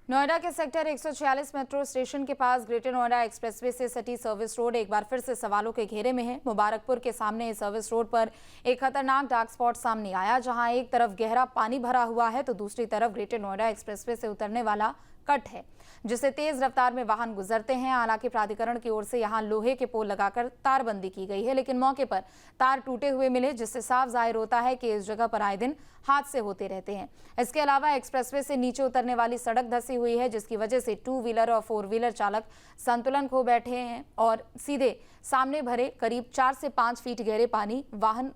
नोएडा के sector 146 metro station के पास greater Noida expressway से सटी सर्विस रोड एक बार फिर से सवालों के घेरे में है। मुबारकपुर के सामने इस सर्विस रोड पर एक खतरनाक डार्क स्पॉट सामने आया, जहां एक तरफ गहरा पानी भरा हुआ है तो दूसरी तरफ ग्रेटर नोएडा एक्सप्रेसवे से उतरने वाला कट है, जिससे तेज रफ्तार में वाहन गुजरते हैं। हालांकि प्राधिकरण की ओर से यहां लोहे के पोल लगाकर तारबंदी की गई है, लेकिन मौके पर तार टूटे हुए मिले, जिससे साफ जाहिर होता है कि इस जगह पर आए दिन हादसे होते रहते हैं। इसके अलावा एक्सप्रेसवे से नीचे उतरने वाली सड़क धंसी हुई है, जिसकी वजह से 2 व्हीलर और 4 व्हीलर चालक संतुलन खो बैठे हैं और सीधे सामने भरे करीब 4 से 5 फीट गहरे पानी वाहन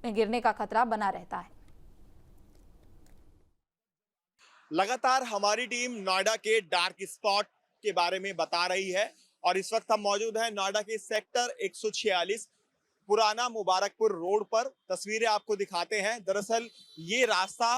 में गिरने का खतरा बना रहता है। लगातार हमारी टीम नोएडा के डार्क स्पॉट के बारे में बता रही है और इस वक्त हम मौजूद हैं नोएडा के सेक्टर 146 पुराना मुबारकपुर रोड पर। तस्वीरें आपको दिखाते हैं। दरअसल ये रास्ता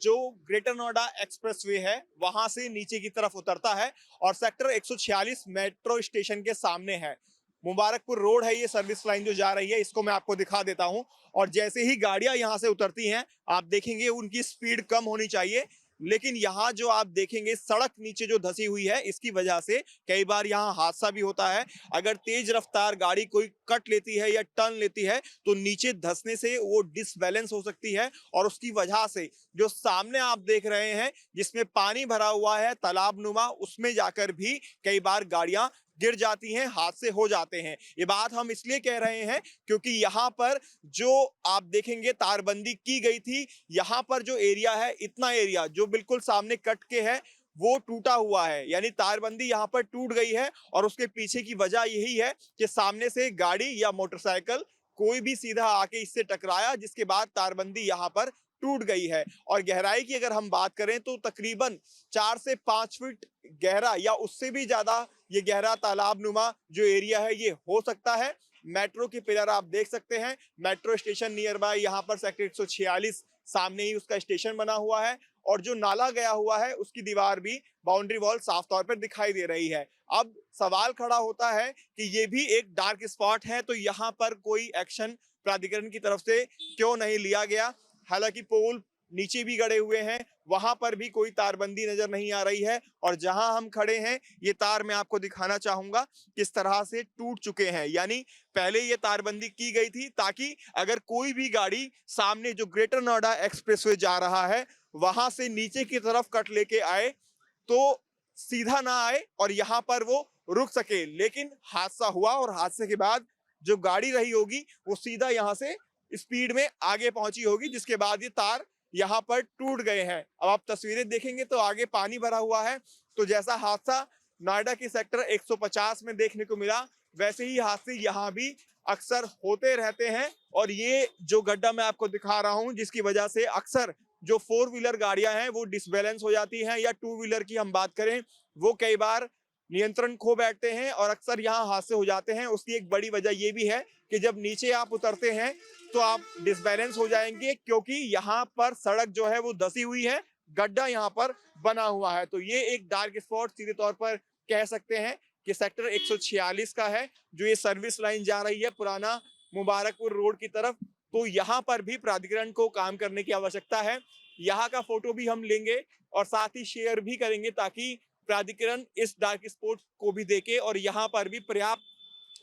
जो ग्रेटर नोएडा एक्सप्रेसवे है वहां से नीचे की तरफ उतरता है और सेक्टर 146 मेट्रो स्टेशन के सामने है। मुबारकपुर रोड है, ये सर्विस लाइन जो जा रही है, इसको मैं आपको दिखा देता हूं। और जैसे ही गाड़ियां यहां से उतरती हैं आप देखेंगे उनकी स्पीड कम होनी चाहिए, लेकिन यहाँ जो आप देखेंगे सड़क नीचे जो धसी हुई है, इसकी वजह से कई बार यहाँ हादसा भी होता है। अगर तेज रफ्तार गाड़ी कोई कट लेती है या टर्न लेती है तो नीचे धसने से वो डिसबैलेंस हो सकती है और उसकी वजह से जो सामने आप देख रहे हैं जिसमें पानी भरा हुआ है तालाब नुमा, उसमें जाकर भी कई बार गाड़ियां गिर जाती हैं, हादसे हो जाते हैं। ये बात हम इसलिए कह रहे हैं क्योंकि यहाँ पर जो आप देखेंगे तारबंदी की गई थी, यहाँ पर जो एरिया है, इतना एरिया जो बिल्कुल सामने कट के है वो टूटा हुआ है, यानी तारबंदी यहाँ पर टूट गई है। और उसके पीछे की वजह यही है कि सामने से गाड़ी या मोटरसाइकिल कोई भी सीधा आके इससे टकराया, जिसके बाद तारबंदी यहाँ पर टूट गई है। और गहराई की अगर हम बात करें तो तकरीबन 4 से 5 फीट गहरा या उससे भी ज्यादा ये गहरा तालाब नुमा जो एरिया है ये हो सकता है। मेट्रो की पिलर आप देख सकते हैं, मेट्रो स्टेशन नियर बाय यहाँ पर सेक्टर 146 सामने ही उसका स्टेशन बना हुआ है और जो नाला गया हुआ है उसकी दीवार भी, बाउंड्री वॉल साफ तौर पर दिखाई दे रही है। अब सवाल खड़ा होता है कि ये भी एक डार्क स्पॉट है तो यहाँ पर कोई एक्शन प्राधिकरण की तरफ से क्यों नहीं लिया गया। हालांकि पोल नीचे भी गड़े हुए हैं, वहां पर भी कोई तारबंदी नजर नहीं आ रही है और जहां हम खड़े हैं ये तार मैं आपको दिखाना चाहूंगा किस तरह से टूट चुके हैं। यानी पहले ये तारबंदी की गई थी ताकि अगर कोई भी गाड़ी सामने जो ग्रेटर नोएडा एक्सप्रेसवे जा रहा है वहां से नीचे की तरफ कट लेके आए तो सीधा ना आए और यहाँ पर वो रुक सके। लेकिन हादसा हुआ और हादसे के बाद जो गाड़ी रही होगी वो सीधा यहाँ से स्पीड में आगे पहुंची होगी, जिसके बाद ये तार यहाँ पर टूट गए हैं। अब आप तस्वीरें देखेंगे तो आगे पानी भरा हुआ है। तो जैसा हादसा नोएडा के सेक्टर 150 में देखने को मिला, वैसे ही हादसे यहाँ भी अक्सर होते रहते हैं। और ये जो गड्ढा मैं आपको दिखा रहा हूँ जिसकी वजह से अक्सर जो 4 व्हीलर गाड़ियां हैं वो डिसबैलेंस हो जाती हैं, या 2 व्हीलर की हम बात करें वो कई बार नियंत्रण खो बैठते हैं और अक्सर यहाँ हादसे हो जाते हैं। उसकी एक बड़ी वजह ये भी है कि जब नीचे आप उतरते हैं तो आप डिसबैलेंस हो जाएंगे, क्योंकि यहाँ पर सड़क जो है वो धसी हुई है, गड्ढा यहाँ पर बना हुआ है। तो ये एक डार्क स्पॉट सीधे तौर पर कह सकते हैं कि सेक्टर 146 का है, जो ये सर्विस लाइन जा रही है पुराना मुबारकपुर रोड की तरफ। तो यहाँ पर भी प्राधिकरण को काम करने की आवश्यकता है। यहाँ का फोटो भी हम लेंगे और साथ ही शेयर भी करेंगे ताकि प्राधिकरण इस डार्क स्पॉट को भी देखे और यहाँ पर भी पर्याप्त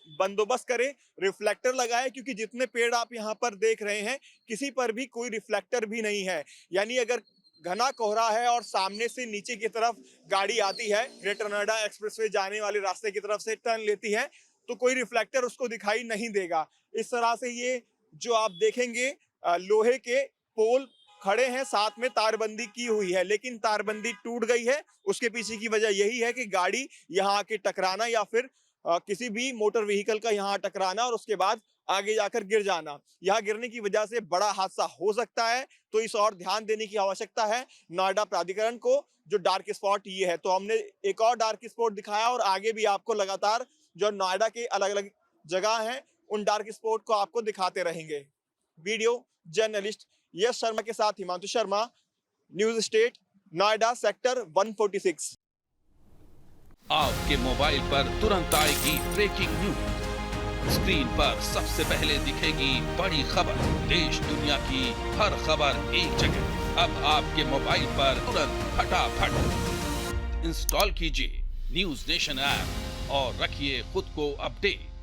बंदोबस्त करे, रिफ्लेक्टर लगाए, क्योंकि जितने पेड़ आप यहाँ पर देख रहे हैं किसी पर भी कोई रिफ्लेक्टर भी नहीं है। यानी अगर घना कोहरा है और सामने से नीचे की तरफ गाड़ी आती है, ग्रेटर नोएडा एक्सप्रेसवे जाने वाले रास्ते की तरफ से टर्न लेती है, तो कोई रिफ्लेक्टर उसको दिखाई नहीं देगा। इस तरह से ये जो आप देखेंगे लोहे के पोल खड़े हैं, साथ में तारबंदी की हुई है, लेकिन तारबंदी टूट गई है। उसके पीछे की वजह यही है कि गाड़ी यहाँ आके टकराना या फिर किसी भी मोटर व्हीकल का यहाँ टकराना और उसके बाद आगे जाकर गिर जाना। यहाँ गिरने की वजह से बड़ा हादसा हो सकता है, तो इस और ध्यान देने की आवश्यकता है नोएडा प्राधिकरण को। जो डार्क स्पॉट ये है, तो हमने एक और डार्क स्पॉट दिखाया और आगे भी आपको लगातार जो नोएडा के अलग अलग जगह हैं उन डार्क स्पॉट को आपको दिखाते रहेंगे। वीडियो जर्नलिस्ट यश शर्मा के साथ Himanshu Sharma, news state, Noida sector 146। आपके मोबाइल पर तुरंत आएगी ब्रेकिंग न्यूज। स्क्रीन पर सबसे पहले दिखेगी बड़ी खबर, देश दुनिया की हर खबर एक जगह। अब आपके मोबाइल पर तुरंत फटाफट इंस्टॉल कीजिए न्यूज नेशन ऐप और रखिए खुद को अपडेट।